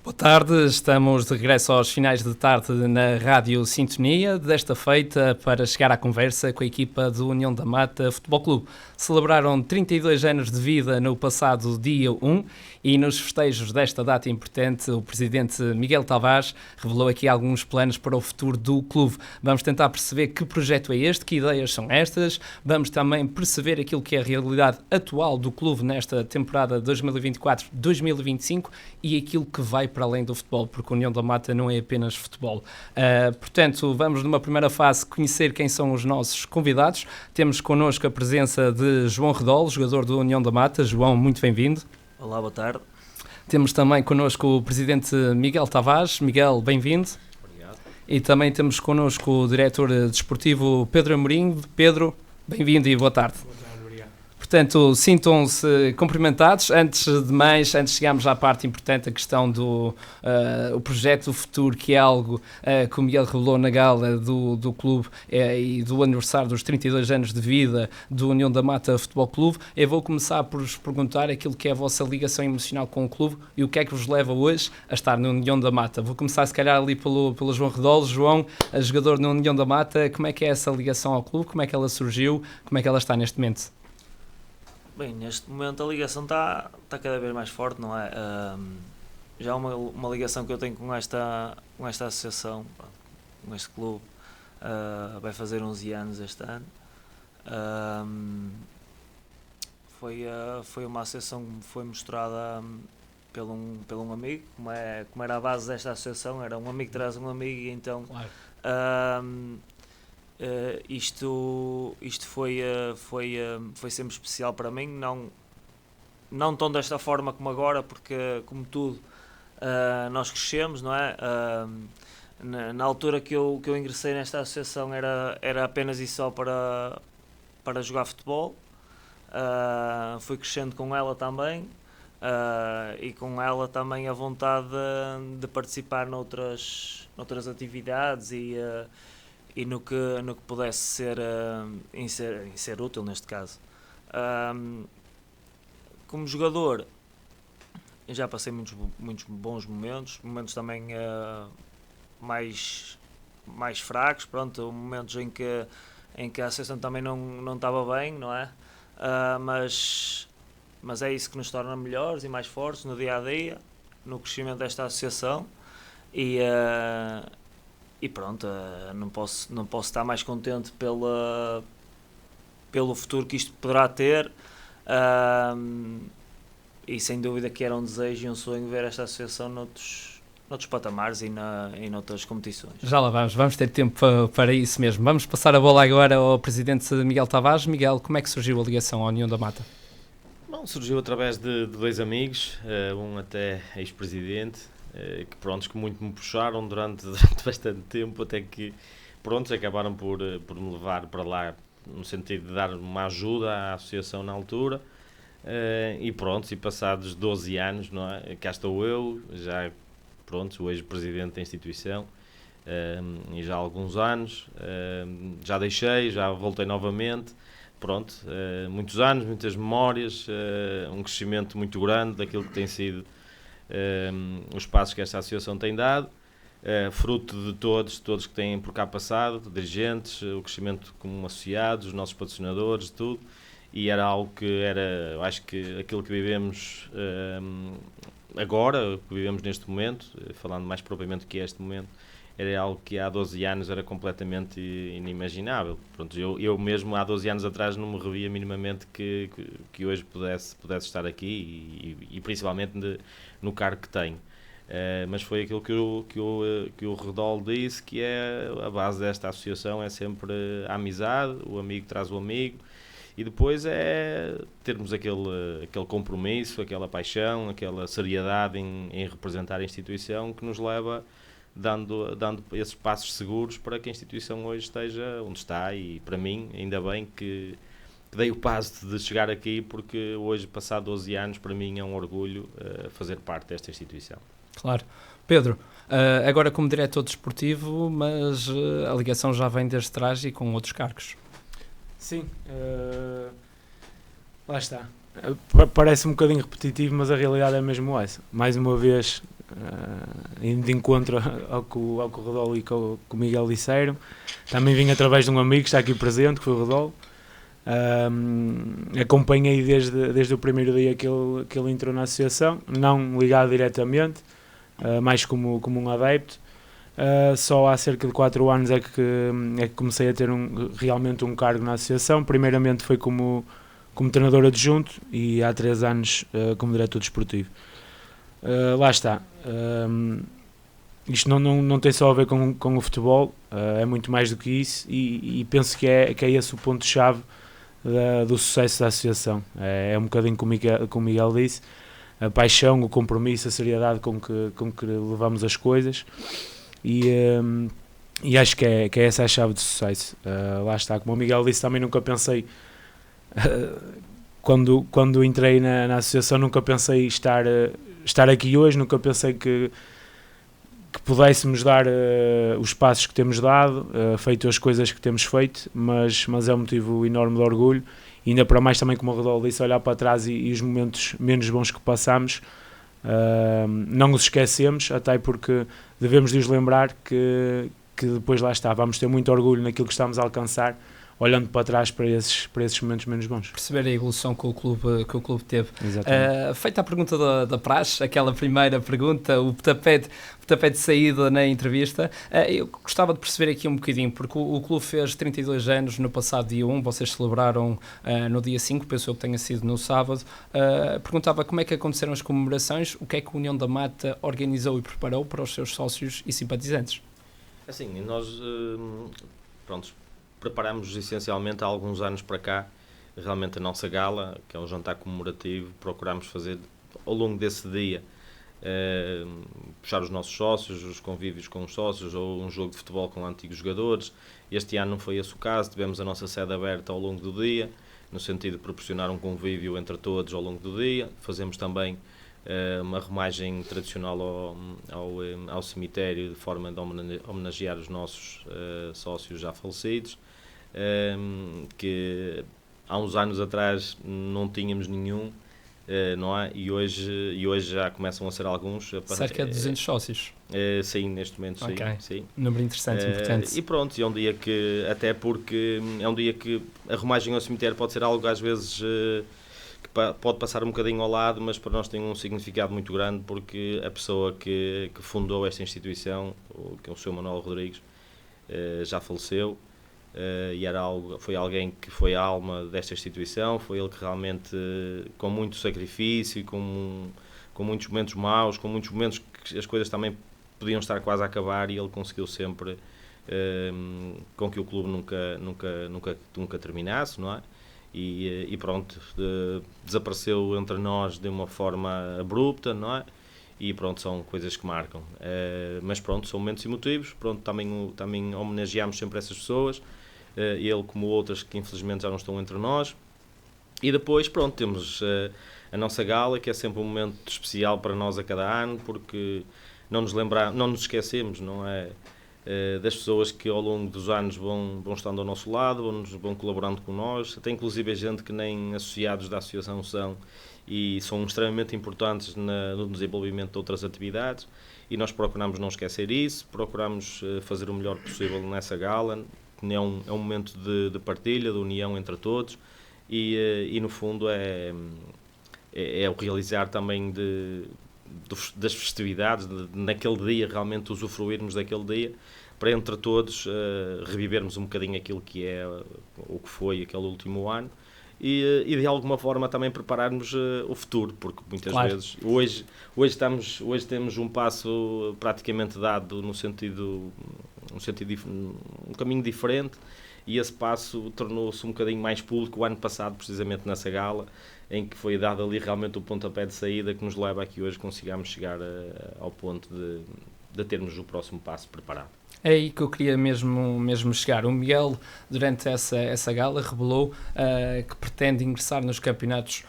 Boa tarde, estamos de regresso aos finais de tarde na Rádio Sintonia, desta feita para chegar à conversa com a equipa do União da Mata Futebol Clube. Celebraram 32 anos de vida no passado dia 1 e nos festejos desta data importante o presidente Miguel Tavares revelou aqui alguns planos para o futuro do clube. Vamos tentar perceber que projeto é este, que ideias são estas, vamos também perceber aquilo que é a realidade atual do clube nesta temporada 2024-2025 e aquilo que vai para além do futebol, porque a União da Mata não é apenas futebol. Portanto, vamos numa primeira fase conhecer quem são os nossos convidados. Temos connosco a presença de João Redol, jogador do União da Mata. João, muito bem-vindo. Olá, boa tarde. Temos também connosco o presidente Miguel Tavares. Miguel, bem-vindo. Obrigado. E também temos connosco o diretor desportivo Pedro Amorim. Pedro, bem-vindo e boa tarde. Portanto, sintam-se cumprimentados. Antes de mais, antes de chegarmos à parte importante, a questão do o projeto do futuro, que é algo que o Miguel revelou na gala do clube e do aniversário dos 32 anos de vida do União da Mata Futebol Clube, eu vou começar por vos perguntar aquilo que é a vossa ligação emocional com o clube e o que é que vos leva hoje a estar no União da Mata. Vou começar, se calhar, ali pelo João Redol. João, jogador no União da Mata, como é que é essa ligação ao clube? Como é que ela surgiu? Como é que ela está neste momento? Bem, neste momento a ligação está cada vez mais forte, não é? Já uma ligação que eu tenho com esta associação, com este clube, vai fazer 11 anos este ano. Foi uma associação que me foi mostrada pelo um amigo, como era a base desta associação, era um amigo que traz um amigo e então... Claro. Isto foi sempre especial para mim, não tão desta forma como agora, porque como tudo nós crescemos, não é? Na altura que eu ingressei nesta associação era apenas e só para jogar futebol. Fui crescendo com ela também e com ela também a vontade de participar noutras atividades e no que pudesse ser útil neste caso. Como jogador, eu já passei muitos bons momentos também mais fracos, pronto, momentos em que a associação também não estava bem, não é? Mas é isso que nos torna melhores e mais fortes no dia a dia, no crescimento desta associação e pronto, não posso estar mais contente pelo futuro que isto poderá ter, e sem dúvida que era um desejo e um sonho ver esta associação noutros patamares e noutras competições. Já lá vamos ter tempo para isso mesmo. Vamos passar a bola agora ao presidente Miguel Tavares. Miguel, como é que surgiu a ligação à União da Mata? Bom, surgiu através de dois amigos, um até ex-presidente, que muito me puxaram durante bastante tempo, até que acabaram por me levar para lá no sentido de dar uma ajuda à associação na altura, e passados 12 anos, não é? Cá estou eu, já o ex-presidente da instituição, e já há alguns anos, já deixei, já voltei novamente, muitos anos, muitas memórias, um crescimento muito grande daquilo que tem sido os passos que esta associação tem dado, fruto de todos que têm por cá passado, dirigentes, o crescimento como associados, os nossos patrocinadores, tudo, e era algo que eu acho que aquilo que vivemos agora, que vivemos neste momento, falando mais propriamente do que é este momento, era algo que há 12 anos era completamente inimaginável. Eu mesmo há 12 anos atrás não me revia minimamente que hoje pudesse estar aqui e principalmente no cargo que tenho. Mas foi aquilo que o Redol disse, que é a base desta associação, é sempre a amizade, o amigo traz o amigo, e depois é termos aquele compromisso, aquela paixão, aquela seriedade em representar a instituição que nos leva dando esses passos seguros para que a instituição hoje esteja onde está, e para mim, ainda bem que dei o passo de chegar aqui, porque hoje, passado 12 anos, para mim é um orgulho fazer parte desta instituição. Claro. Pedro, agora como diretor desportivo, mas a ligação já vem desde trás e com outros cargos. Sim, lá está. Parece um bocadinho repetitivo, mas a realidade é mesmo essa. Mais uma vez, indo de encontro ao que o Rodolo e que o Miguel disseram. Também vim através de um amigo que está aqui presente, que foi o Rodolo. Acompanhei desde o primeiro dia que ele entrou na associação, não ligado diretamente, mais como um adepto. Só há cerca de 4 anos é que comecei a ter realmente um cargo na associação. Primeiramente foi como treinador adjunto e há 3 anos como diretor desportivo. Lá está. Isto não tem só a ver com o futebol, é muito mais do que isso, e penso que é esse o ponto-chave do sucesso da associação. É um bocadinho como o Miguel disse, a paixão, o compromisso, a seriedade com que levamos as coisas, e acho que é essa a chave de sucesso. Lá está, como o Miguel disse, também nunca pensei, quando entrei na associação, nunca pensei estar aqui hoje, nunca pensei que pudéssemos dar os passos que temos dado, feito as coisas que temos feito, mas é um motivo enorme de orgulho, e ainda para mais também, como o Rodolfo disse, olhar para trás e os momentos menos bons que passamos, não os esquecemos, até porque devemos de os lembrar que depois lá está, vamos ter muito orgulho naquilo que estamos a alcançar, olhando para trás para esses momentos menos bons. Perceber a evolução que o clube teve. Exatamente. Feita a pergunta da praxe, aquela primeira pergunta, o tapete de saída na entrevista, eu gostava de perceber aqui um bocadinho, porque o clube fez 32 anos no passado dia 1, vocês celebraram no dia 5, penso eu que tenha sido no sábado. Perguntava como é que aconteceram as comemorações, o que é que a União da Mata organizou e preparou para os seus sócios e simpatizantes? Assim, nós, preparamos essencialmente há alguns anos para cá, realmente a nossa gala, que é um jantar comemorativo, procuramos fazer ao longo desse dia, puxar os nossos sócios, os convívios com os sócios, ou um jogo de futebol com antigos jogadores. Este ano não foi esse o caso, tivemos a nossa sede aberta ao longo do dia, no sentido de proporcionar um convívio entre todos ao longo do dia. Fazemos também uma remagem tradicional ao cemitério, de forma de homenagear os nossos sócios já falecidos, que há uns anos atrás não tínhamos nenhum, não é? E hoje já começam a ser alguns. Cerca de 200 sócios. Sim, neste momento sim. Okay. Sim. Número interessante, importante. E pronto, é um dia que, até porque é um dia que a remagem ao cemitério pode ser algo às vezes que pode passar um bocadinho ao lado, mas para nós tem um significado muito grande, porque a pessoa que fundou esta instituição, que é o Sr. Manuel Rodrigues, já faleceu. E foi alguém que foi a alma desta instituição, foi ele que realmente, com muito sacrifício, com muitos momentos maus, com muitos momentos que as coisas também podiam estar quase a acabar, e ele conseguiu sempre com que o clube nunca terminasse, não é? E pronto, desapareceu entre nós de uma forma abrupta, não é? E pronto, são coisas que marcam. Mas pronto, são momentos emotivos, pronto, também homenageamos sempre essas pessoas, ele como outras que infelizmente já não estão entre nós. E depois, pronto, temos a nossa gala, que é sempre um momento especial para nós a cada ano, porque não nos esquecemos, não é? Das pessoas que ao longo dos anos vão estando ao nosso lado, vão colaborando com nós, até inclusive a gente que nem associados da associação são, e são extremamente importantes no desenvolvimento de outras atividades, e nós procuramos não esquecer isso, procuramos fazer o melhor possível nessa gala, que é um momento de partilha, de união entre todos, e no fundo é o realizar também das festividades, naquele dia, realmente usufruirmos daquele dia, para entre todos revivermos um bocadinho aquilo que é, o que foi aquele último ano, e de alguma forma também prepararmos o futuro, porque muitas vezes, hoje temos um passo praticamente dado um caminho diferente, e esse passo tornou-se um bocadinho mais público o ano passado, precisamente nessa gala, em que foi dado ali realmente o pontapé de saída que nos leva a que hoje consigamos chegar ao ponto de termos o próximo passo preparado. É aí que eu queria mesmo chegar. O Miguel, durante essa gala, revelou que pretende ingressar nos campeonatos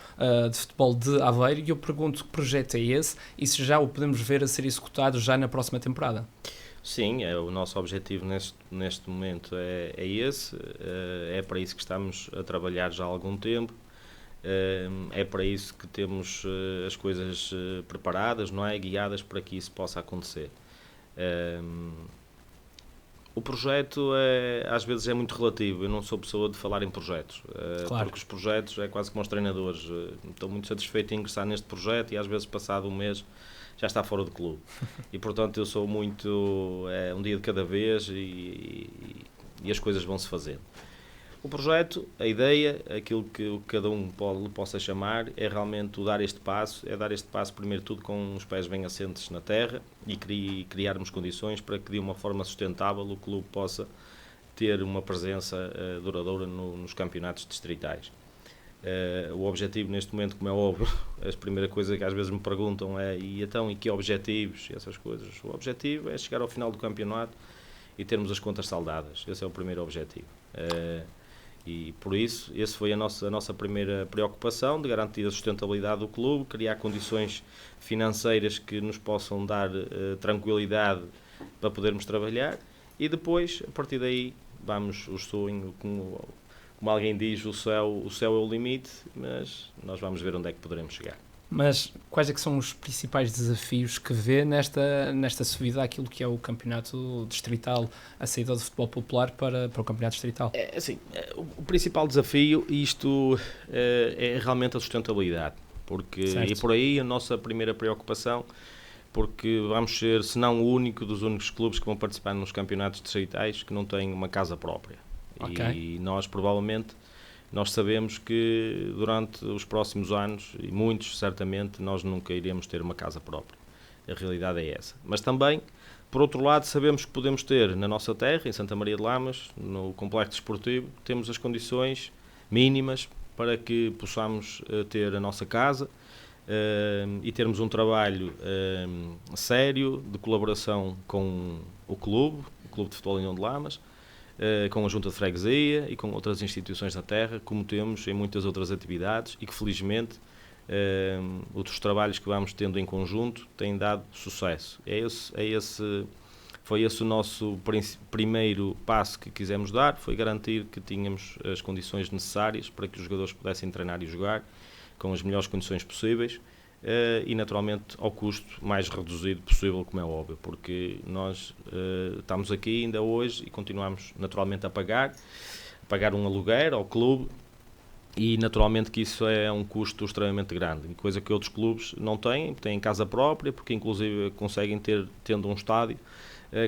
de futebol de Aveiro, e eu pergunto que projeto é esse, e se já o podemos ver a ser executado já na próxima temporada. Sim, o nosso objetivo neste momento é esse, é para isso que estamos a trabalhar já há algum tempo. É para isso que temos as coisas preparadas, não é? Guiadas para que isso possa acontecer. O projeto às vezes é muito relativo. Eu não sou pessoa de falar em projetos, Claro. porque os projetos é quase como os treinadores. Estou muito satisfeito em ingressar neste projeto e às vezes passado um mês já está fora do clube. E portanto eu sou muito um dia de cada vez e as coisas vão se fazendo. O projeto, a ideia, aquilo que cada um lhe possa chamar, é realmente dar este passo, primeiro de tudo com os pés bem assentes na terra e criarmos condições para que de uma forma sustentável o clube possa ter uma presença duradoura nos campeonatos distritais. O objetivo neste momento, como é óbvio, a primeira coisa que às vezes me perguntam é e que objetivos, essas coisas. O objetivo é chegar ao final do campeonato e termos as contas saldadas. Esse é o primeiro objetivo. E por isso, essa foi a nossa primeira preocupação, de garantir a sustentabilidade do clube, criar condições financeiras que nos possam dar tranquilidade para podermos trabalhar e depois, a partir daí, o sonho, como alguém diz, o céu é o limite, mas nós vamos ver onde é que poderemos chegar. Mas quais é que são os principais desafios que vê nesta subida àquilo que é o campeonato distrital, a saída do futebol popular para o campeonato distrital? O principal desafio, isto é realmente a sustentabilidade, e por aí a nossa primeira preocupação, porque vamos ser, se não o único dos únicos clubes que vão participar nos campeonatos distritais que não têm uma casa própria. Okay. E nós sabemos que durante os próximos anos, e muitos certamente, nós nunca iremos ter uma casa própria. A realidade é essa. Mas também, por outro lado, sabemos que podemos ter na nossa terra, em Santa Maria de Lamas, no complexo desportivo, temos as condições mínimas para que possamos ter a nossa casa e termos um trabalho sério de colaboração com o Clube de Futebol União de Lamas, com a Junta de Freguesia e com outras instituições da terra, como temos em muitas outras atividades e que felizmente outros trabalhos que vamos tendo em conjunto têm dado sucesso. Foi esse o nosso primeiro passo que quisemos dar, foi garantir que tínhamos as condições necessárias para que os jogadores pudessem treinar e jogar com as melhores condições possíveis e naturalmente ao custo mais reduzido possível, como é óbvio, porque nós estamos aqui ainda hoje e continuamos naturalmente a pagar um aluguer ao clube e naturalmente que isso é um custo extremamente grande, coisa que outros clubes não têm casa própria, porque inclusive conseguem tendo um estádio,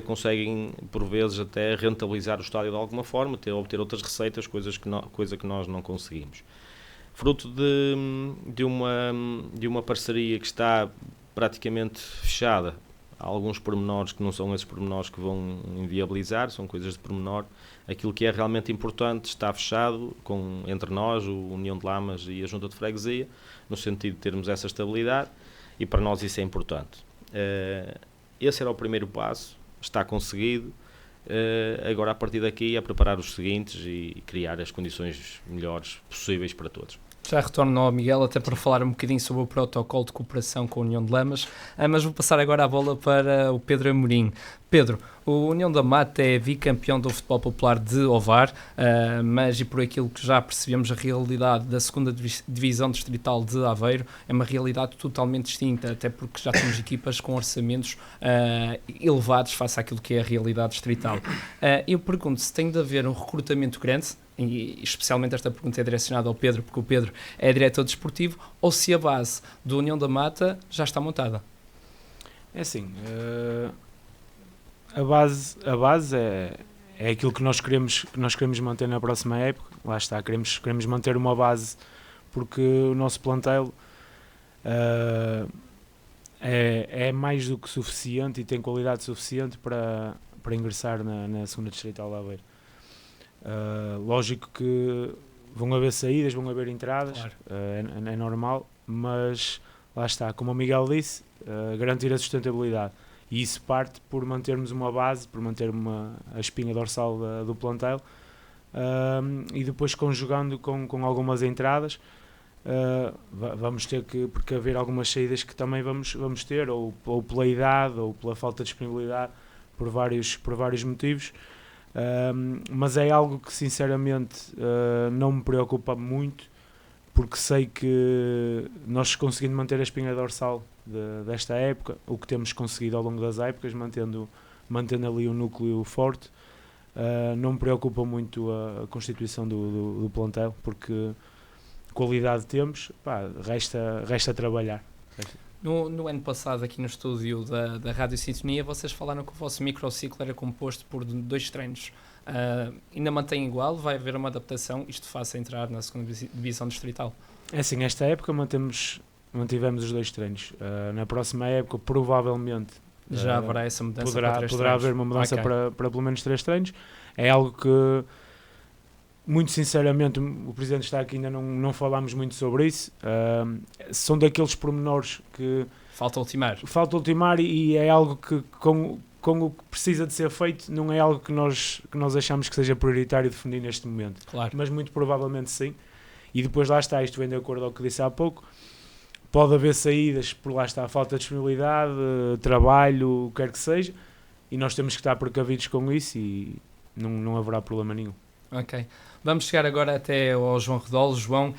conseguem por vezes até rentabilizar o estádio de alguma forma, obter outras receitas, coisa que nós não conseguimos. Fruto de uma parceria que está praticamente fechada. Há alguns pormenores que não são esses pormenores que vão inviabilizar, são coisas de pormenor. Aquilo que é realmente importante está fechado entre nós, o União de Lamas e a Junta de Freguesia, no sentido de termos essa estabilidade, e para nós isso é importante. Esse era o primeiro passo, está conseguido. Agora a partir daqui é preparar os seguintes e criar as condições melhores possíveis para todos. Já retorno ao Miguel até para falar um bocadinho sobre o protocolo de cooperação com a União de Lamas, mas vou passar agora a bola para o Pedro Amorim. Pedro, o União da Mata é bicampeão do futebol popular de Ovar, mas e por aquilo que já percebemos, a realidade da segunda divisão distrital de Aveiro é uma realidade totalmente distinta, até porque já temos equipas com orçamentos elevados face àquilo que é a realidade distrital. Eu pergunto se tem de haver um recrutamento grande, e especialmente esta pergunta é direcionada ao Pedro, porque o Pedro é diretor desportivo, ou se a base do União da Mata já está montada? É assim, a base é aquilo que nós queremos manter na próxima época. Lá está, queremos manter uma base porque o nosso plantel é mais do que suficiente e tem qualidade suficiente para ingressar na segunda distrital de Aveiro. Lógico que vão haver saídas, vão haver entradas, claro. É normal, mas lá está, como o Miguel disse, garantir a sustentabilidade. E isso parte por mantermos uma base, por manter a espinha dorsal do plantel e depois conjugando com algumas entradas, vamos ter que precaver algumas saídas que também vamos ter, ou pela idade, ou pela falta de disponibilidade, por vários motivos. Mas é algo que sinceramente não me preocupa muito, porque sei que nós conseguindo manter a espinha dorsal desta época, o que temos conseguido ao longo das épocas, mantendo ali um núcleo forte, não me preocupa muito a constituição do plantel, porque qualidade temos, resta trabalhar. No ano passado, aqui no estúdio da Rádio Sintonia, vocês falaram que o vosso microciclo era composto por 2 treinos. Ainda mantém igual? Vai haver uma adaptação? Isto faz entrar na segunda divisão distrital? É assim, esta época mantivemos os 2 treinos. Na próxima época, provavelmente, já haverá essa mudança para 3 treinos? Poderá haver uma mudança para pelo menos 3 treinos. É algo que, muito sinceramente, o Presidente está aqui, ainda não falámos muito sobre isso. São daqueles pormenores que... Falta ultimar e é algo que, com o que precisa de ser feito, não é algo que nós achamos que seja prioritário definir neste momento. Claro. Mas muito provavelmente sim. E depois lá está, isto vem de acordo ao que disse há pouco, pode haver saídas por lá está, falta de disponibilidade, trabalho, o que quer que seja, e nós temos que estar precavidos com isso e não haverá problema nenhum. Ok. Vamos chegar agora até ao João Redol. João,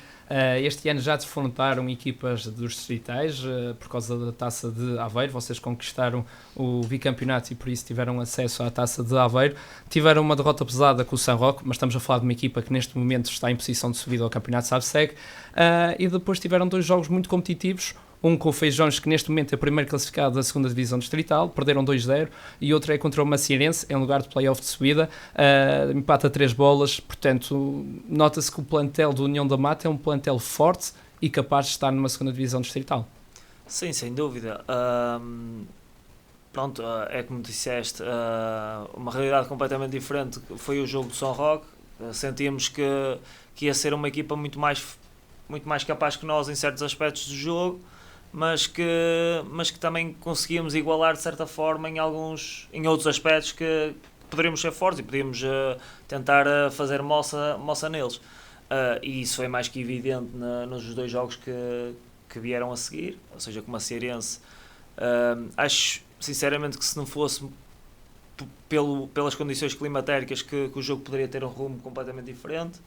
este ano já defrontaram equipas dos distritais por causa da Taça de Aveiro. Vocês conquistaram o bicampeonato e por isso tiveram acesso à Taça de Aveiro. Tiveram uma derrota pesada com o São Roque, mas estamos a falar de uma equipa que neste momento está em posição de subida ao campeonato SABSEG. E depois tiveram 2 jogos muito competitivos. Um com o Feijões, que neste momento é o primeiro classificado da 2ª Divisão Distrital, perderam 2-0, e outro é contra o Macierense, em lugar de play-off de subida, empata 3 bolas, portanto, nota-se que o plantel do União da Mata é um plantel forte e capaz de estar numa 2ª Divisão Distrital. Sim, sem dúvida. Pronto, é como disseste, uma realidade completamente diferente foi o jogo do São Roque. Sentíamos que ia ser uma equipa muito mais capaz que nós em certos aspectos do jogo, mas que também conseguíamos igualar de certa forma em outros aspectos que poderíamos ser fortes e podíamos tentar fazer moça neles. E isso foi mais que evidente nos 2 jogos que vieram a seguir, ou seja, com o Macierense. Acho sinceramente que se não fosse pelas condições climatéricas que o jogo poderia ter um rumo completamente diferente.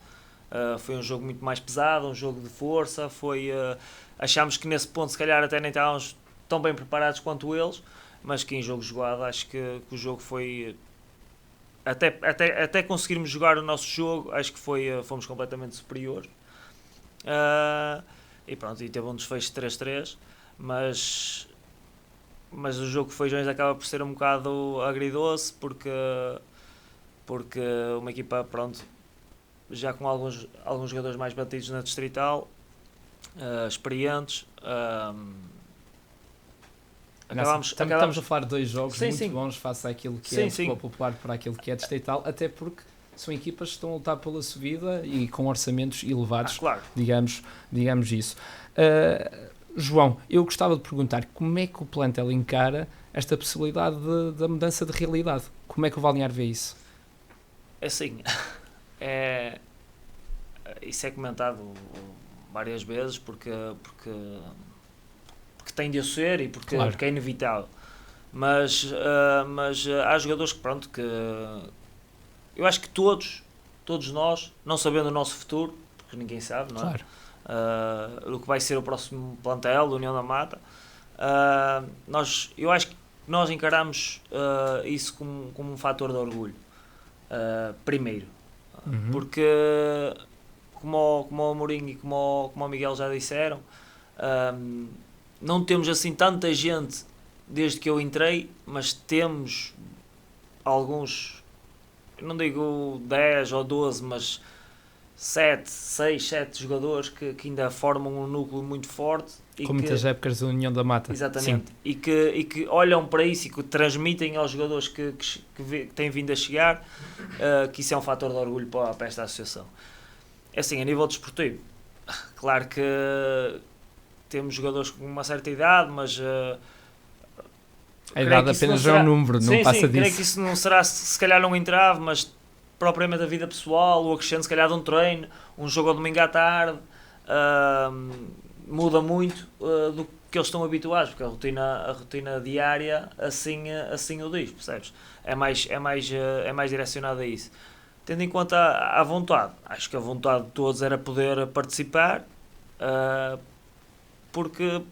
Foi um jogo muito mais pesado, um jogo de força. Achámos que nesse ponto se calhar até nem estávamos tão bem preparados quanto eles, mas que em jogo jogado acho que o jogo foi até conseguirmos jogar o nosso jogo, acho que fomos completamente superiores. E pronto, e teve um desfecho de 3-3, mas o jogo de Feijões acaba por ser um bocado agridoce, porque uma equipa, pronto, já com alguns jogadores mais batidos na distrital, experientes, estamos a falar de 2 jogos muito bons face àquilo que é o futebol popular para aquilo que é distrital, até porque são equipas que estão a lutar pela subida e com orçamentos elevados, claro. digamos isso. João, eu gostava de perguntar como é que o plantel encara esta possibilidade da mudança de realidade? Como é que o Balneário vê isso? É assim, isso é comentado várias vezes porque tem de ser e porque é inevitável, mas há jogadores que pronto, que eu acho que todos nós, não sabendo o nosso futuro, porque ninguém sabe, não é? Do que vai ser o próximo plantel da União da Mata, eu acho que nós encaramos isso como um fator de orgulho, primeiro, porque como o Mourinho e como o Miguel já disseram, não temos assim tanta gente desde que eu entrei, mas temos alguns, não digo 10 ou 12, mas 6, 7 jogadores que ainda formam um núcleo muito forte. Com muitas épocas da União da Mata. Exatamente. E que olham para isso e que transmitem aos jogadores que têm vindo a chegar, que isso é um fator de orgulho para esta associação. É assim, a nível desportivo, claro que temos jogadores com uma certa idade, mas a idade apenas é um número, não passa disso. Creio que isso não será, se calhar, um entrave, mas propriamente a vida pessoal, o acrescento se calhar de um treino, um jogo ao domingo à tarde, muda muito do que eles estão habituados, porque a rotina diária assim o diz, percebes? É mais direcionado a isso. Tendo em conta a vontade, acho que a vontade de todos era poder participar, Porque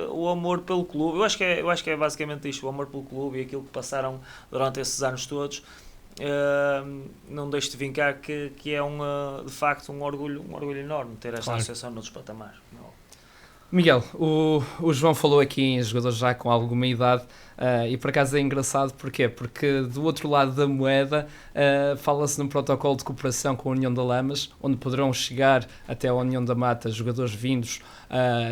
o amor pelo clube, eu acho que é basicamente isto, o amor pelo clube e aquilo que passaram durante esses anos todos, não deixo de vincar que é de facto um orgulho enorme ter esta associação noutros patamares. Miguel, o João falou aqui em jogadores já com alguma idade, e por acaso é engraçado, porquê? Porque do outro lado da moeda fala-se num protocolo de cooperação com a União de Lamas, onde poderão chegar até a União da Mata jogadores vindos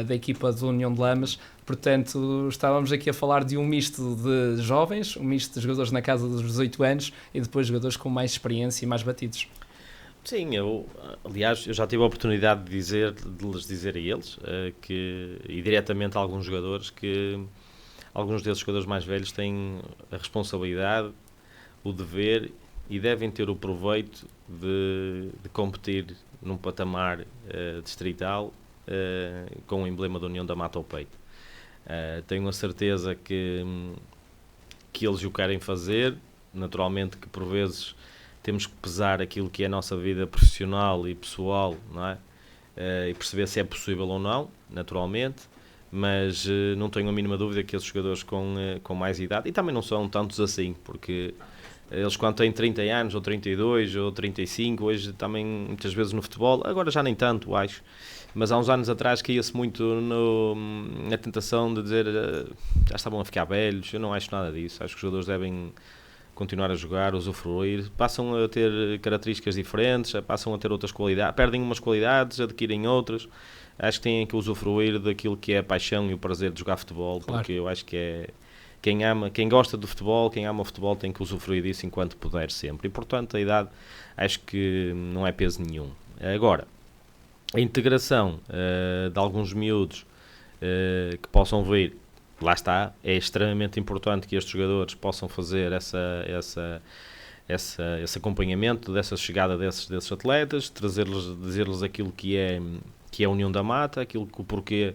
da equipa da União de Lamas. Portanto, estávamos aqui a falar de um misto de jovens, um misto de jogadores na casa dos 18 anos e depois jogadores com mais experiência e mais batidos. Sim, aliás, eu já tive a oportunidade de lhes dizer a eles e diretamente a alguns jogadores que alguns desses jogadores mais velhos têm a responsabilidade, o dever e devem ter o proveito de competir num patamar distrital com o emblema da União da Mata ao peito. Tenho a certeza que eles o querem fazer, naturalmente que por vezes temos que pesar aquilo que é a nossa vida profissional e pessoal, não é? E perceber se é possível ou não, naturalmente, mas não tenho a mínima dúvida que esses jogadores com mais idade, e também não são tantos assim, porque eles quando têm 30 anos, ou 32, ou 35, hoje também muitas vezes no futebol, agora já nem tanto, acho, mas há uns anos atrás caía-se muito na tentação de dizer já estavam a ficar velhos. Eu não acho nada disso, acho que os jogadores devem continuar a jogar, usufruir, passam a ter características diferentes, passam a ter outras qualidades, perdem umas qualidades, adquirem outras. Acho que têm que usufruir daquilo que é a paixão e o prazer de jogar futebol, claro. Porque eu acho que é quem gosta do futebol, quem ama o futebol tem que usufruir disso enquanto puder sempre, e portanto a idade acho que não é peso nenhum. Agora, a integração de alguns miúdos que possam vir, lá está, é extremamente importante que estes jogadores possam fazer esse acompanhamento dessa chegada desses atletas, dizer-lhes aquilo que é a União da Mata, o porquê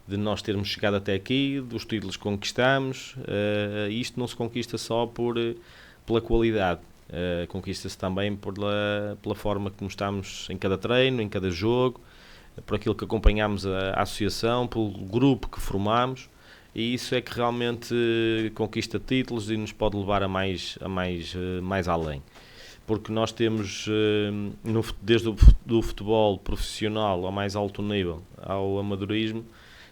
de nós termos chegado até aqui, dos títulos que conquistamos. Isto não se conquista só pela qualidade, conquista-se também pela forma como estamos em cada treino, em cada jogo, por aquilo que acompanhamos a associação, pelo grupo que formamos. E isso é que realmente conquista títulos e nos pode levar a mais além. Porque nós temos, desde o futebol profissional ao mais alto nível, ao amadorismo,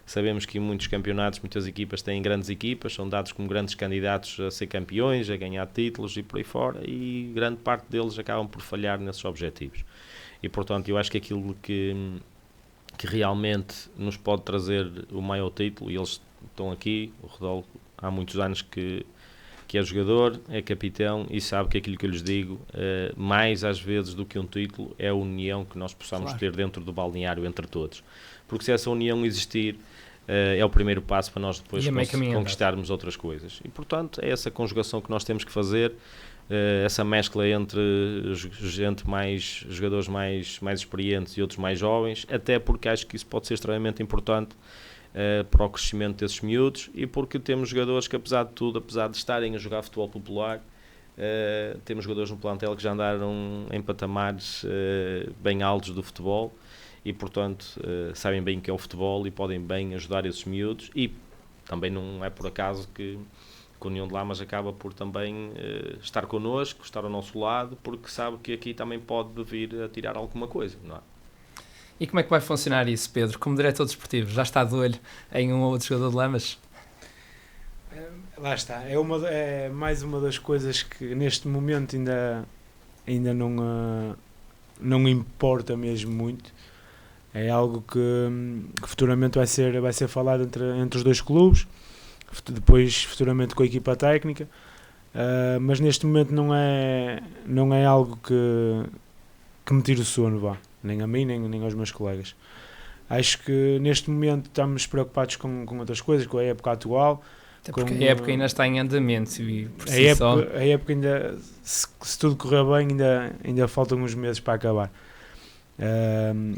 sabemos que em muitos campeonatos, muitas equipas têm grandes equipas, são dados como grandes candidatos a ser campeões, a ganhar títulos e por aí fora, e grande parte deles acabam por falhar nesses objetivos. E portanto eu acho que aquilo que realmente nos pode trazer o maior título, e eles estão aqui, o Rodolfo há muitos anos que é jogador, é capitão e sabe que aquilo que eu lhes digo, mais às vezes do que um título, é a união que nós possamos ter dentro do balneário entre todos. Porque se essa união existir, é o primeiro passo para nós depois conquistarmos outras coisas. E portanto é essa conjugação que nós temos que fazer, essa mescla entre jogadores mais experientes e outros mais jovens, até porque acho que isso pode ser extremamente importante para o crescimento desses miúdos, e porque temos jogadores que apesar de tudo, apesar de estarem a jogar futebol popular, temos jogadores no plantel que já andaram em patamares bem altos do futebol e portanto sabem bem o que é o futebol e podem bem ajudar esses miúdos. E também não é por acaso que a União de Lamas acaba por também estar connosco, estar ao nosso lado, porque sabe que aqui também pode vir a tirar alguma coisa, não é? E como é que vai funcionar isso, Pedro? Como diretor desportivo, já está de olho em um ou outro jogador de Lamas? Lá está, é mais uma das coisas que neste momento ainda não importa mesmo muito. É algo que futuramente vai ser falado entre os dois clubes, depois futuramente com a equipa técnica, mas neste momento não é algo que me tire o sono, vá. Nem a mim, nem aos meus colegas. Acho que neste momento estamos preocupados com outras coisas, com a época atual. Até porque a época ainda está em andamento e por si a época ainda, se tudo correr bem, ainda faltam uns meses para acabar.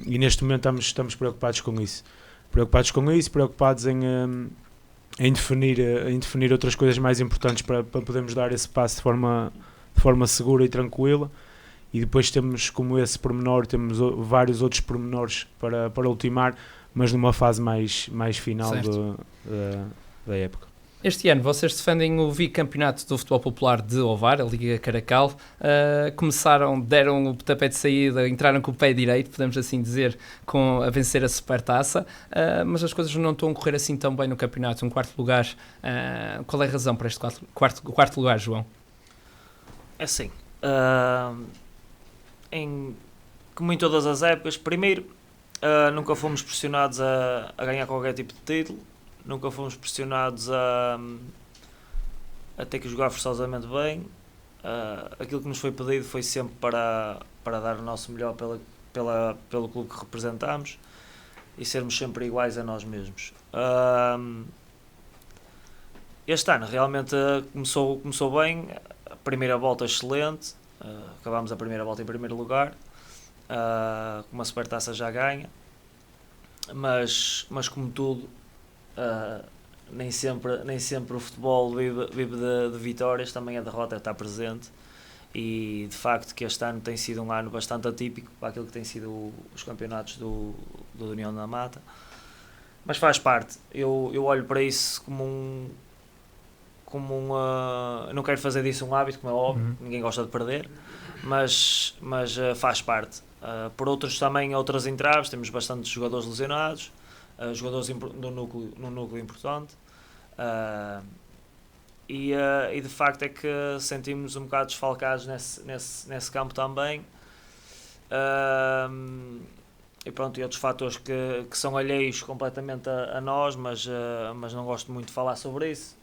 E neste momento estamos preocupados com isso. Preocupados em definir outras coisas mais importantes para podermos dar esse passo de forma segura e tranquila. E depois temos, como esse pormenor, temos vários outros pormenores para ultimar, mas numa fase mais final da época. Este ano vocês defendem o bicampeonato do futebol popular de Ovar, a Liga Caracal. Deram o pontapé de saída, entraram com o pé direito, podemos assim dizer, a vencer a Supertaça, mas as coisas não estão a correr assim tão bem no campeonato. Um quarto lugar, qual é a razão para este quarto lugar, João? É assim, como em todas as épocas, primeiro, nunca fomos pressionados a ganhar qualquer tipo de título. Nunca fomos pressionados a ter que jogar forçosamente bem. Aquilo que nos foi pedido foi sempre para dar o nosso melhor pelo clube que representamos e sermos sempre iguais a nós mesmos. Este ano realmente começou bem, a primeira volta excelente, acabámos a primeira volta em primeiro lugar, com uma Supertaça já ganha, mas como tudo, nem sempre o futebol vive de vitórias, também a derrota está presente, e de facto que este ano tem sido um ano bastante atípico para aquilo que tem sido os campeonatos do União da Mata, mas faz parte. Eu olho para isso como eu não quero fazer disso um hábito, como é óbvio, ninguém gosta de perder, mas faz parte. Por outras entraves, temos bastantes jogadores lesionados, jogadores no núcleo importante, e de facto é que sentimos um bocado desfalcados nesse campo também, e pronto, e outros fatores que são alheios completamente a nós, mas não gosto muito de falar sobre isso.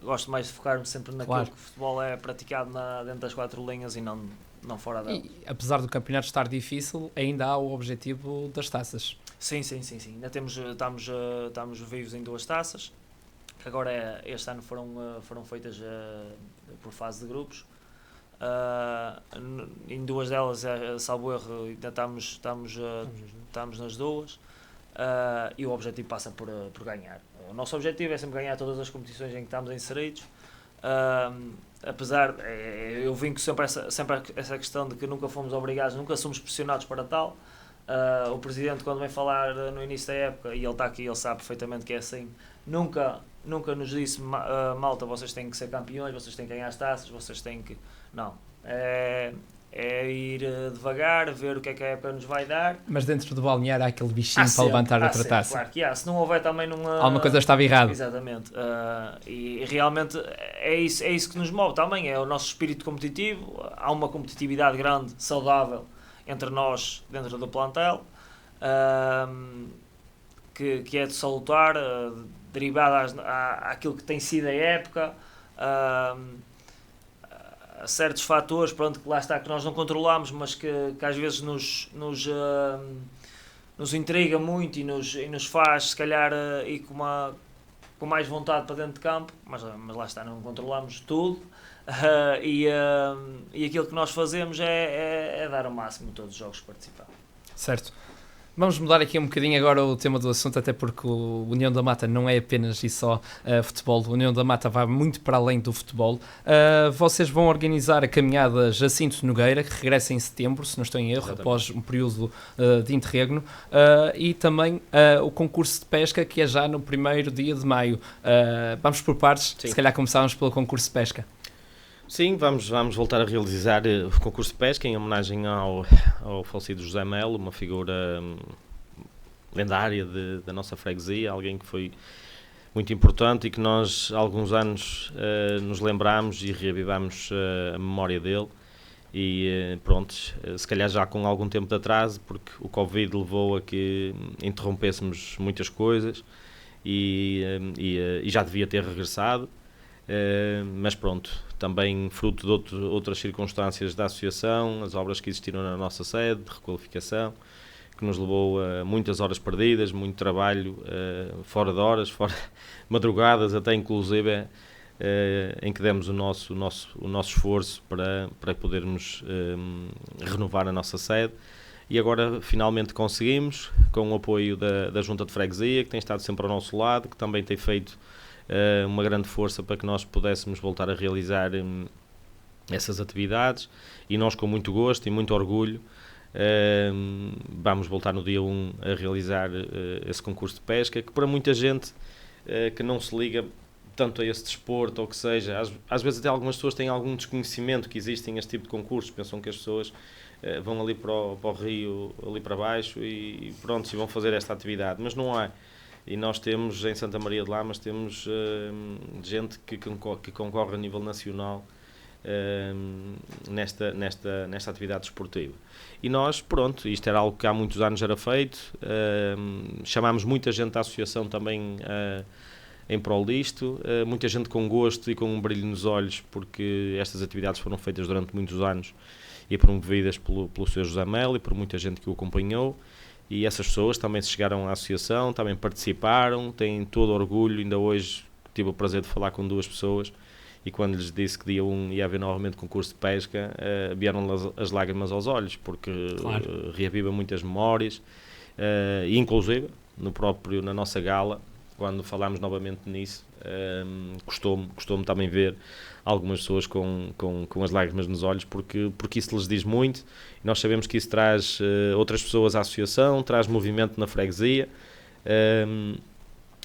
Gosto mais de focar-me sempre naquilo que o futebol é praticado dentro das quatro linhas e não fora delas. E apesar do campeonato estar difícil, ainda há o objetivo das taças. Sim. Ainda estamos vivos em 2 taças, que agora este ano foram feitas por fase de grupos. Em 2 delas, salvo erro, ainda estamos nas 2, e o objetivo passa por ganhar. O nosso objetivo é sempre ganhar todas as competições em que estamos inseridos. Apesar, eu vinco sempre essa questão de que nunca fomos obrigados, nunca somos pressionados para tal. O Presidente, quando vem falar no início da época, e ele está aqui, ele sabe perfeitamente que é assim, nunca nos disse, malta, vocês têm que ser campeões, vocês têm que ganhar as taças, vocês têm que... Não, é ir devagar, ver o que é a época nos vai dar. Mas dentro do balneário há aquele bichinho para levantar outra taça. Claro que há, se não houver também alguma coisa estava errada. Exatamente, e realmente é isso que nos move também, é o nosso espírito competitivo. Há uma competitividade grande, saudável, entre nós, dentro do plantel, que é de salutar, derivada àquilo que tem sido a época, certos fatores, pronto, que lá está, que nós não controlamos, mas que às vezes nos intriga muito e nos faz, se calhar, ir com mais vontade para dentro de campo, mas lá está, não controlamos tudo, e aquilo que nós fazemos é dar o máximo em todos os jogos que participamos. Certo. Vamos mudar aqui um bocadinho agora o tema do assunto, até porque o União da Mata não é apenas e só futebol. O União da Mata vai muito para além do futebol. Vocês vão organizar a caminhada Jacinto Nogueira, que regressa em setembro, se não estou em erro, exatamente, após um período de interregno, e também o concurso de pesca, que é já no primeiro dia de maio. Vamos por partes. Sim. Se calhar começávamos pelo concurso de pesca. Sim, vamos voltar a realizar o concurso de pesca em homenagem ao falecido José Melo, uma figura lendária da nossa freguesia, alguém que foi muito importante e que nós há alguns anos nos lembramos e reavivamos a memória dele. E pronto, se calhar já com algum tempo de atraso, porque o Covid levou a que interrompêssemos muitas coisas e já devia ter regressado. Mas pronto, também fruto de outras circunstâncias da associação, as obras que existiram na nossa sede de requalificação, que nos levou a muitas horas perdidas, muito trabalho fora de horas, fora madrugadas, até inclusive em que demos o nosso esforço para podermos renovar a nossa sede. E agora finalmente conseguimos, com o apoio da Junta de Freguesia, que tem estado sempre ao nosso lado, que também tem feito uma grande força para que nós pudéssemos voltar a realizar essas atividades, e nós com muito gosto e muito orgulho Vamos voltar no dia 1 a realizar esse concurso de pesca, que para muita gente que não se liga tanto a esse desporto, ou que seja, às vezes até algumas pessoas têm algum desconhecimento que existem este tipo de concursos, pensam que as pessoas vão ali para o rio, ali para baixo e pronto, e vão fazer esta atividade, mas não é. E nós temos em Santa Maria de Lamas, temos gente que concorre a nível nacional nesta atividade desportiva. E nós, pronto, isto era algo que há muitos anos era feito, chamámos muita gente da associação também em prol disto, muita gente com gosto e com um brilho nos olhos, porque estas atividades foram feitas durante muitos anos e promovidas pelo Sr. José Melo e por muita gente que o acompanhou, e essas pessoas também se chegaram à associação, também participaram, têm todo o orgulho. Ainda hoje tive o prazer de falar com 2 pessoas e quando lhes disse que dia 1 ia haver novamente concurso de pesca, vieram as lágrimas aos olhos, porque reaviva muitas memórias, e inclusive na nossa gala, quando falámos novamente nisso, custou-me também ver algumas pessoas com as lágrimas nos olhos, porque isso lhes diz muito. Nós sabemos que isso traz outras pessoas à associação, traz movimento na freguesia,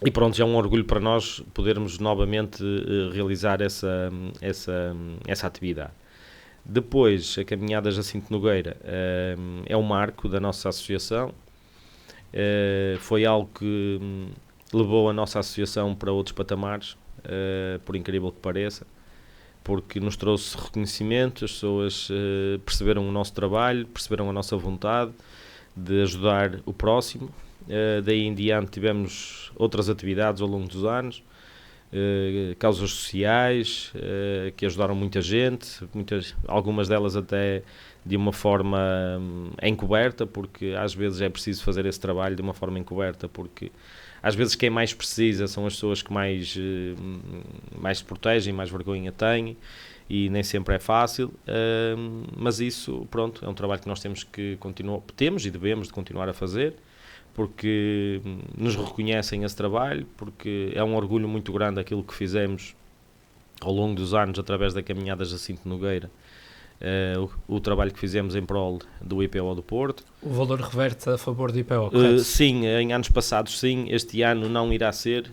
e pronto, já é um orgulho para nós podermos novamente realizar essa atividade. Depois, a caminhada Jacinto Nogueira é um marco da nossa associação, foi algo que levou a nossa associação para outros patamares, por incrível que pareça, porque nos trouxe reconhecimento, as pessoas perceberam o nosso trabalho, perceberam a nossa vontade de ajudar o próximo. Daí em diante tivemos outras atividades ao longo dos anos, causas sociais que ajudaram muita gente, algumas delas até de uma forma encoberta, porque às vezes é preciso fazer esse trabalho de uma forma encoberta, porque às vezes quem mais precisa são as pessoas que mais se protegem, mais vergonha têm, e nem sempre é fácil, mas isso, pronto, é um trabalho que nós temos e devemos de continuar a fazer, porque nos reconhecem esse trabalho, porque é um orgulho muito grande aquilo que fizemos ao longo dos anos através da caminhada Jacinto Nogueira, o trabalho que fizemos em prol do IPO do Porto. O valor reverte a favor do IPO, correto? Sim, em anos passados sim, este ano não irá ser,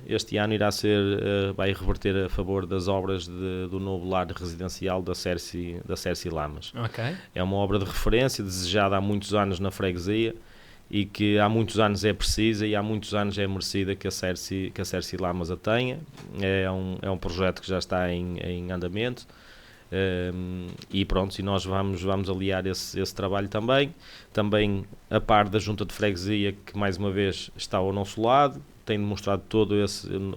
vai reverter a favor das obras do novo lar residencial da Cerci Lamas. Okay. É uma obra de referência, desejada há muitos anos na freguesia, e que há muitos anos é precisa e há muitos anos é merecida que a Cerci Lamas a tenha. É um projeto que já está em andamento, e pronto, e nós vamos aliar esse trabalho também a par da Junta de Freguesia, que mais uma vez está ao nosso lado, tem demonstrado todo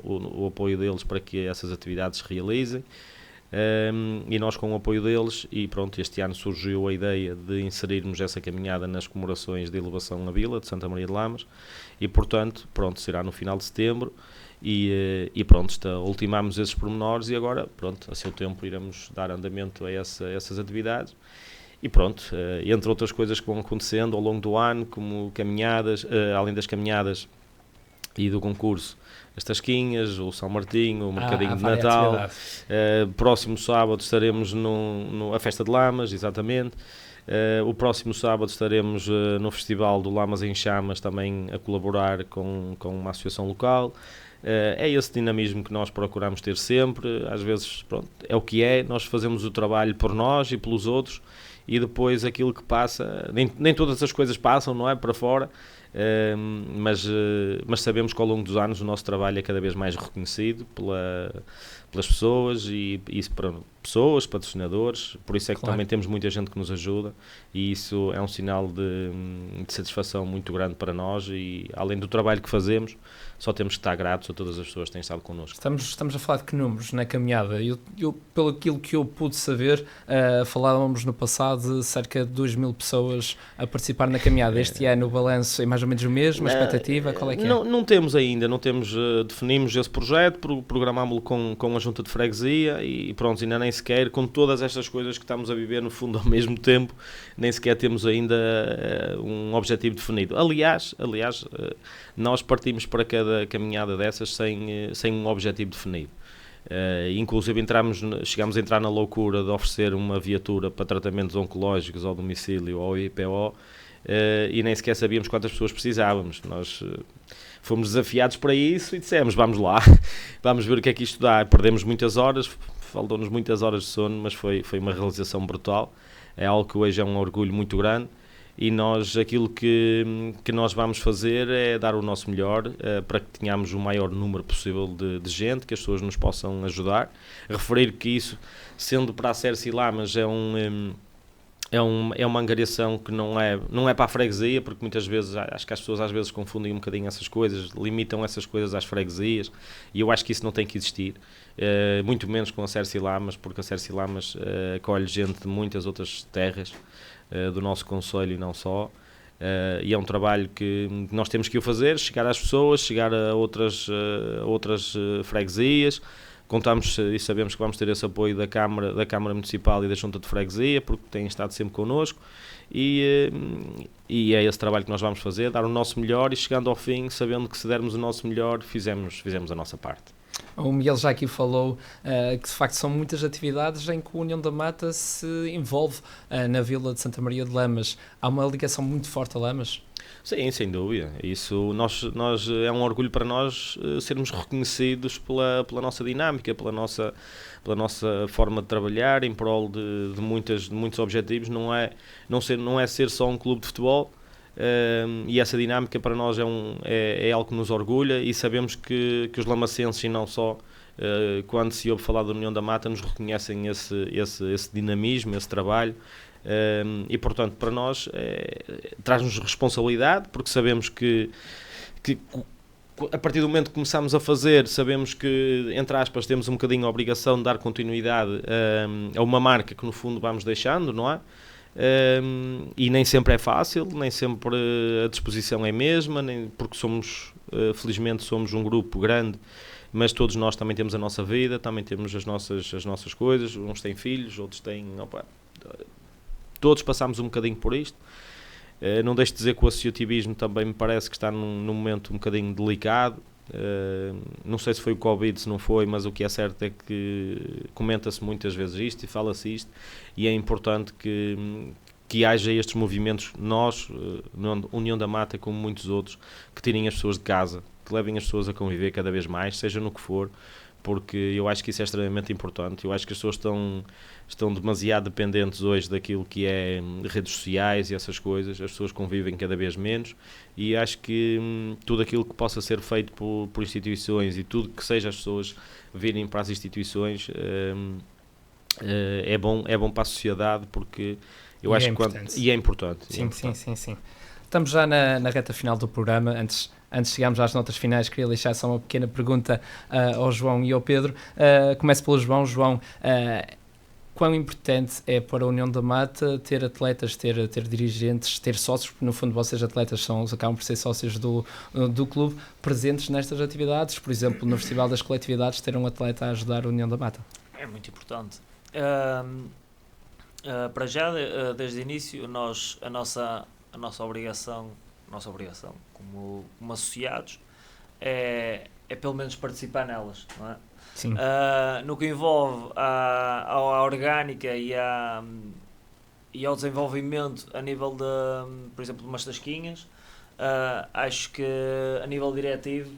o apoio deles para que essas atividades se realizem. E nós com o apoio deles, e pronto, este ano surgiu a ideia de inserirmos essa caminhada nas comemorações de elevação na Vila de Santa Maria de Lamas, e portanto, pronto, será no final de setembro, e pronto, ultimamos esses pormenores, e agora, pronto, a seu tempo iremos dar andamento a essas atividades, e pronto, entre outras coisas que vão acontecendo ao longo do ano, como caminhadas, além das caminhadas e do concurso, as tasquinhas, o São Martinho, o mercadinho de Natal. Próximo sábado estaremos a Festa de Lamas, exatamente. O próximo sábado estaremos no Festival do Lamas em Chamas, também a colaborar com uma associação local. É esse dinamismo que nós procuramos ter sempre. Às vezes, pronto, é o que é, nós fazemos o trabalho por nós e pelos outros, e depois aquilo que passa, nem todas as coisas passam, não é, para fora. Mas sabemos que ao longo dos anos o nosso trabalho é cada vez mais reconhecido pelas pessoas, e isso para pessoas, patrocinadores, por isso é que também temos muita gente que nos ajuda, e isso é um sinal de satisfação muito grande para nós, e além do trabalho que fazemos, só temos que estar gratos a todas as pessoas que têm estado connosco. Estamos a falar de que números na caminhada? Eu pelo aquilo que eu pude saber, falávamos no passado de cerca de 2.000 pessoas a participar na caminhada. Este ano o balanço é mais ou menos o mesmo, a expectativa, qual é que é? Não temos ainda, definimos esse projeto, programámos-lo com a Junta de Freguesia, e pronto, ainda nem sequer, com todas estas coisas que estamos a viver no fundo ao mesmo tempo, nem sequer temos ainda um objetivo definido. Aliás, nós partimos para cada caminhada dessas sem um objetivo definido. Inclusive chegámos a entrar na loucura de oferecer uma viatura para tratamentos oncológicos ao domicílio ou IPO, e nem sequer sabíamos quantas pessoas precisávamos. Nós fomos desafiados para isso e dissemos, vamos lá, vamos ver o que é que isto dá. Perdemos muitas horas, faltou-nos muitas horas de sono, mas foi uma realização brutal. É algo que hoje é um orgulho muito grande. E nós, aquilo que nós vamos fazer é dar o nosso melhor para que tenhamos o maior número possível de gente, que as pessoas nos possam ajudar. Referir que isso, sendo para a Cerci Lamas, é uma angariação que não é para a freguesia, porque muitas vezes, acho que as pessoas às vezes confundem um bocadinho essas coisas, limitam essas coisas às freguesias, e eu acho que isso não tem que existir, muito menos com a Cerci Lamas, porque a Cerci Lamas acolhe gente de muitas outras terras, do nosso concelho e não só, e é um trabalho que nós temos que o fazer, chegar às pessoas, chegar a outras freguesias. Contamos e sabemos que vamos ter esse apoio da Câmara Municipal e da Junta de Freguesia, porque têm estado sempre connosco, e é esse trabalho que nós vamos fazer, dar o nosso melhor, e chegando ao fim, sabendo que se dermos o nosso melhor, fizemos a nossa parte. O Miguel já aqui falou que de facto são muitas atividades em que a União da Mata se envolve na Vila de Santa Maria de Lamas. Há uma ligação muito forte a Lamas? Sim, sem dúvida. Isso nós é um orgulho para nós sermos reconhecidos pela nossa dinâmica, pela nossa forma de trabalhar em prol de muitos objetivos. Não é ser só um clube de futebol. E essa dinâmica para nós é algo que nos orgulha, e sabemos que os lamacenses, e não só, quando se ouve falar da União da Mata, nos reconhecem esse dinamismo, esse trabalho, e portanto para nós traz-nos responsabilidade, porque sabemos que a partir do momento que começamos a fazer, sabemos que, entre aspas, temos um bocadinho a obrigação de dar continuidade a uma marca que no fundo vamos deixando, não é? E nem sempre é fácil, nem sempre a disposição é a mesma, porque felizmente somos um grupo grande, mas todos nós também temos a nossa vida, também temos as nossas coisas, uns têm filhos, outros têm... todos passamos um bocadinho por isto. Não deixo de dizer que o associativismo também me parece que está num momento um bocadinho delicado. Não sei se foi o Covid, se não foi, mas o que é certo é que comenta-se muitas vezes isto e fala-se isto, e é importante que haja estes movimentos, nós, União da Mata, como muitos outros, que tirem as pessoas de casa, que levem as pessoas a conviver cada vez mais, seja no que for, porque eu acho que isso é extremamente importante. Eu acho que as pessoas estão demasiado dependentes hoje daquilo que é redes sociais e essas coisas. As pessoas convivem cada vez menos, e acho que tudo aquilo que possa ser feito por instituições, e tudo que seja as pessoas virem para as instituições, é bom para a sociedade, porque eu acho que é importante. Sim. Estamos já na reta final do programa. Antes de chegarmos às notas finais, queria deixar só uma pequena pergunta ao João e ao Pedro. Começo pelo João. João, quão importante é para a União da Mata ter atletas, ter dirigentes, ter sócios, porque no fundo vocês atletas acabam por ser sócios do clube, presentes nestas atividades, por exemplo, no Festival das Coletividades, ter um atleta a ajudar a União da Mata? É muito importante. Para já, desde o início, a nossa obrigação como associados é pelo menos participar nelas, não é? Sim. No que envolve à orgânica e ao desenvolvimento a nível por exemplo, de umas tasquinhas, acho que a nível diretivo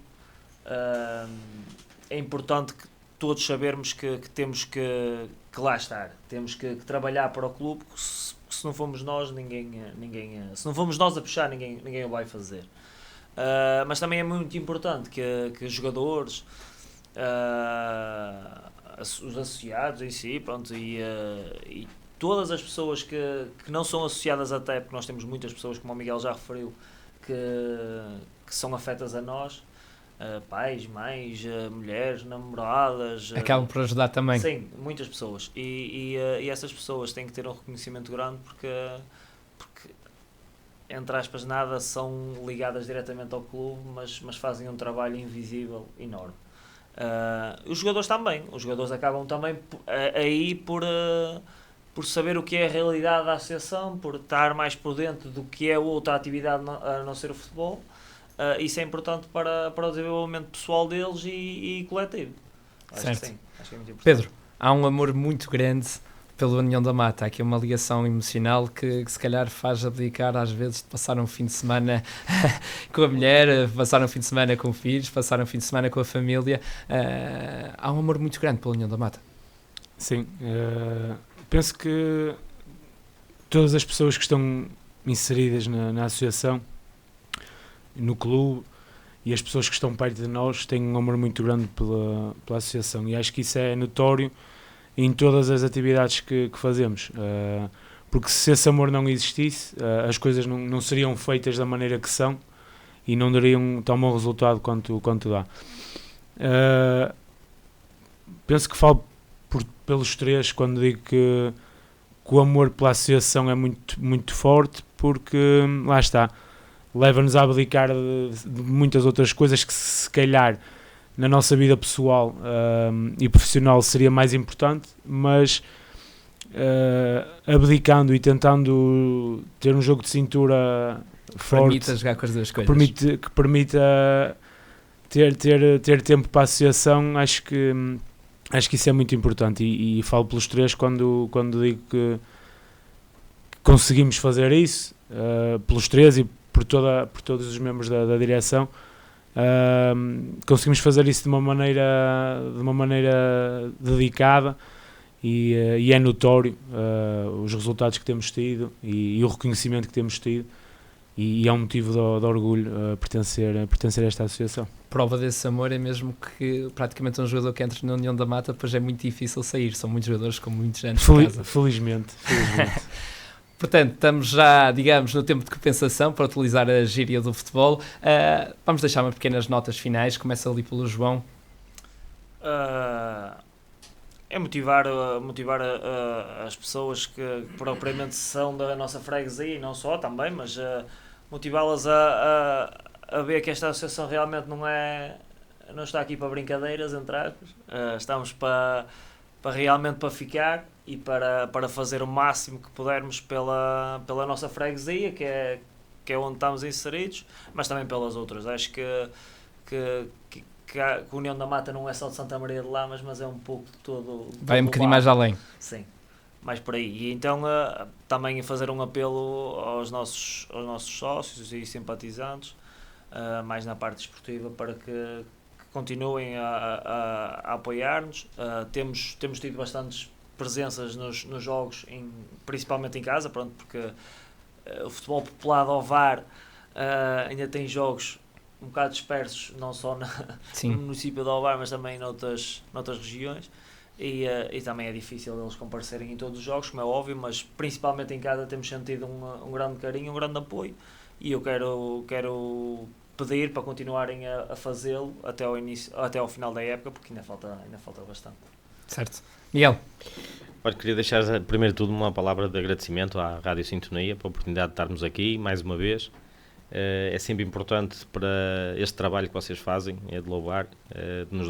é importante que todos sabermos que temos que lá estar, temos que trabalhar para o clube, que se não fomos nós, ninguém se não fomos nós a puxar, ninguém o vai fazer. Mas também é muito importante que os jogadores, os associados em si, pronto, e todas as pessoas que não são associadas, até porque nós temos muitas pessoas, como o Miguel já referiu, que são afetas a nós, pais, mães, mulheres, namoradas, acabam por ajudar também. Sim, muitas pessoas, e essas pessoas têm que ter um reconhecimento grande, porque entre aspas nada são ligadas diretamente ao clube, mas fazem um trabalho invisível enorme. Os jogadores também, acabam também aí por saber o que é a realidade da associação, por estar mais por dentro do que é outra atividade a não ser o futebol. Isso é importante para o desenvolvimento pessoal deles e coletivo. Acho que sim, acho que é muito importante. Pedro, há um amor muito grande pelo União da Mata. Há aqui uma ligação emocional que se calhar faz abdicar às vezes de passar um fim de semana com a mulher, passar um fim de semana com filhos, passar um fim de semana com a família. Há um amor muito grande pela União da Mata. Sim, penso que todas as pessoas que estão inseridas na associação, no clube, e as pessoas que estão perto de nós têm um amor muito grande pela associação, e acho que isso é notório em todas as atividades que fazemos, porque se esse amor não existisse, as coisas não seriam feitas da maneira que são e não dariam tão bom resultado quanto dá. Penso que falo pelos três quando digo que o amor pela associação é muito, muito forte, porque lá está, leva-nos a abdicar de muitas outras coisas que se calhar na nossa vida pessoal e profissional seria mais importante, mas abdicando e tentando ter um jogo de cintura forte, Permita jogar com as duas coisas. que permita ter tempo para a associação, acho que isso é muito importante, e falo pelos três quando digo que conseguimos fazer isso, pelos três e por todos os membros da direção. Conseguimos fazer isso de uma maneira dedicada, e é notório os resultados que temos tido e o reconhecimento que temos tido, e é um motivo de orgulho pertencer a esta associação. Prova desse amor é mesmo que praticamente um jogador que entra na União da Mata, pois é muito difícil sair, são muitos jogadores com muitos anos de casa. Felizmente. Portanto, estamos já, digamos, no tempo de compensação, para utilizar a gíria do futebol. Vamos deixar umas pequenas notas finais. Começa ali pelo João. É motivar as pessoas que propriamente são da nossa freguesia, e não só também, mas motivá-las a ver que esta associação realmente não está aqui para brincadeiras, entre aspas. Estamos para realmente para ficar e para fazer o máximo que pudermos pela nossa freguesia, que é onde estamos inseridos, mas também pelas outras. Acho que a União da Mata não é só de Santa Maria de Lamas, mas é um pouco de todo. Vai um bocadinho mais além. Sim, mais por aí. E então também fazer um apelo aos nossos sócios e simpatizantes, mais na parte esportiva, para que continuem a apoiar-nos. Temos tido bastantes presenças nos jogos, principalmente em casa, pronto, porque o futebol popular de Ovar ainda tem jogos um bocado dispersos, não só no município de Ovar, mas também noutras regiões, e também é difícil eles comparecerem em todos os jogos, como é óbvio, mas principalmente em casa temos sentido um grande carinho, um grande apoio, e eu quero pedir para continuarem a fazê-lo até ao final da época, porque ainda falta bastante. Certo. Miguel? Olha, queria deixar primeiro de tudo uma palavra de agradecimento à Rádio Sintonia pela oportunidade de estarmos aqui mais uma vez. É sempre importante para este trabalho que vocês fazem, de louvar, de nos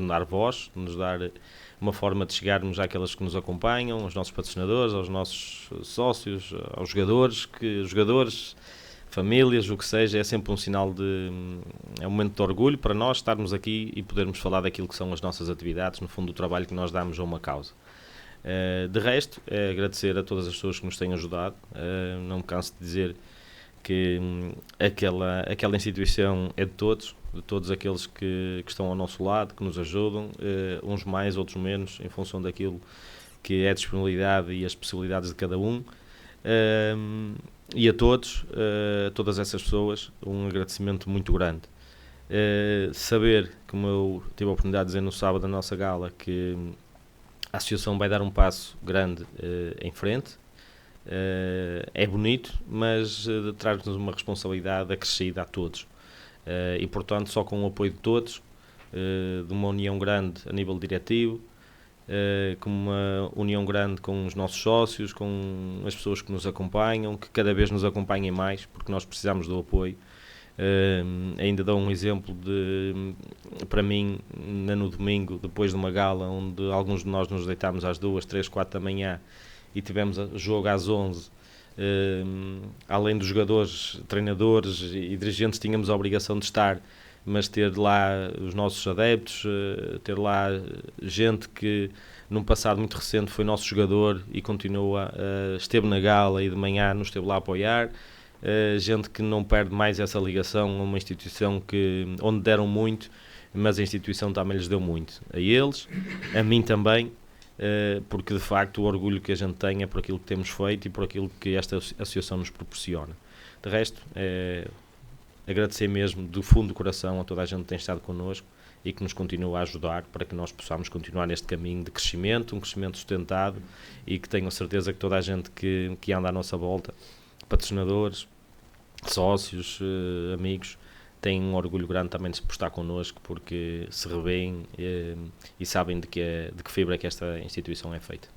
dar voz, de nos dar uma forma de chegarmos àqueles que nos acompanham, aos nossos patrocinadores, aos nossos sócios, aos jogadores, famílias, o que seja. É sempre um sinal é um momento de orgulho para nós estarmos aqui e podermos falar daquilo que são as nossas atividades, no fundo, do trabalho que nós damos a uma causa. De resto, agradecer a todas as pessoas que nos têm ajudado. Não me canso de dizer que aquela instituição é de todos aqueles que estão ao nosso lado, que nos ajudam, uns mais, outros menos, em função daquilo que é a disponibilidade e as possibilidades de cada um. E a todas essas pessoas, um agradecimento muito grande. Saber, como eu tive a oportunidade de dizer no sábado da nossa gala, que a associação vai dar um passo grande em frente, é bonito, mas traz-nos uma responsabilidade acrescida a todos, e portanto só com o apoio de todos, de uma união grande a nível diretivo, com uma união grande com os nossos sócios, com as pessoas que nos acompanham, que cada vez nos acompanhem mais, porque nós precisamos do apoio. Ainda dou um exemplo para mim, no domingo, depois de uma gala onde alguns de nós nos deitámos às 2, 3, 4 da manhã e tivemos jogo às 11, além dos jogadores, treinadores e dirigentes, tínhamos a obrigação de estar mas ter lá os nossos adeptos, ter lá gente que num passado muito recente foi nosso jogador e continua, esteve na gala e de manhã nos esteve lá a apoiar, gente que não perde mais essa ligação a uma instituição onde deram muito, mas a instituição também lhes deu muito, a eles, a mim também, porque de facto o orgulho que a gente tem é por aquilo que temos feito e por aquilo que esta associação nos proporciona. De resto, agradecer mesmo do fundo do coração a toda a gente que tem estado connosco e que nos continua a ajudar para que nós possamos continuar neste caminho de crescimento, um crescimento sustentado, e que tenho a certeza que toda a gente que anda à nossa volta, patrocinadores, sócios, amigos, tem um orgulho grande também de estar connosco, porque se revêem e sabem de que fibra é que esta instituição é feita.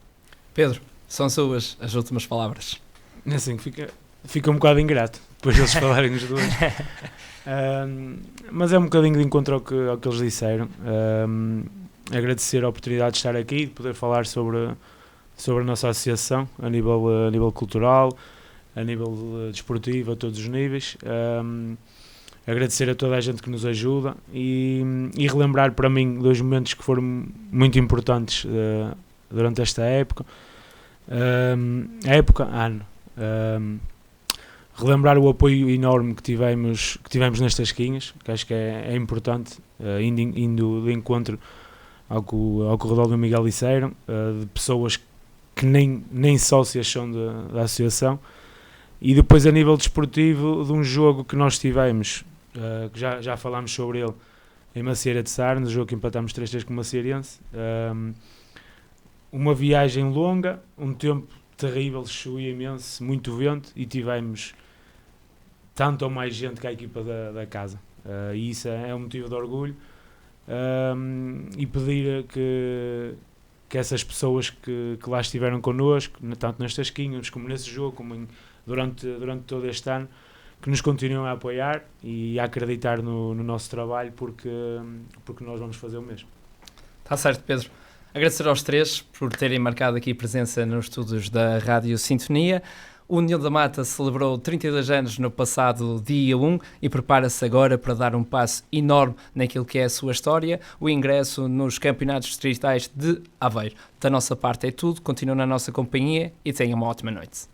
Pedro, são suas as últimas palavras. Assim, fica um bocado ingrato depois de eles falarem os dois. Mas é um bocadinho de encontro ao que eles disseram. Agradecer a oportunidade de estar aqui, de poder falar sobre a nossa associação a nível cultural, a nível desportivo, a todos os níveis. Agradecer a toda a gente que nos ajuda e relembrar para mim 2 momentos que foram muito importantes durante esta época. Relembrar o apoio enorme que tivemos nestas quinhas, que acho que é importante, indo de encontro ao que o Rodolfo e o Miguel disseram, de pessoas que nem sócias são da associação. E depois, a nível desportivo, de um jogo que nós tivemos, que já falámos sobre ele, em Macieira de Sarnes, o jogo que empatámos 3-3 com o Macieirense. Uma viagem longa, um tempo terrível, chovia imenso, muito vento, e tivemos tanto ou mais gente que a equipa da casa. E isso é um motivo de orgulho. E pedir que essas pessoas que lá estiveram connosco, tanto nestas quinhas como nesse jogo, como durante todo este ano, que nos continuem a apoiar e a acreditar no nosso trabalho, porque nós vamos fazer o mesmo. Está certo, Pedro. Agradecer aos 3 por terem marcado aqui presença nos estúdios da Rádio Sintonia. O União da Mata celebrou 32 anos no passado dia 1 e prepara-se agora para dar um passo enorme naquilo que é a sua história, o ingresso nos campeonatos distritais de Aveiro. Da nossa parte é tudo, continua na nossa companhia e tenha uma ótima noite.